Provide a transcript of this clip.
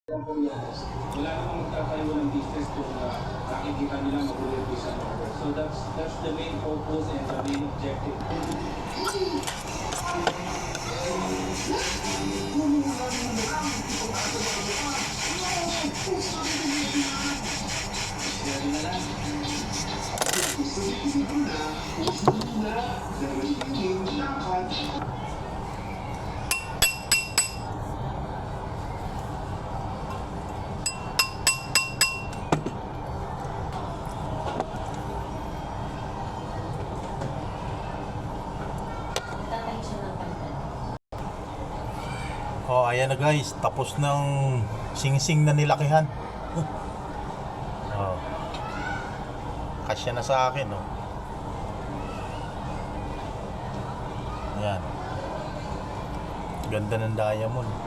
Wala namang magtatayo ng business kung nakikita nila magulit sa order. So that's the main focus and the main objective. Ready na lang. Oh, ayan na guys, tapos ng sing-sing na nilakihan. Oh. Kasya na sa akin, oh. Ayan. Ganda ng diamond.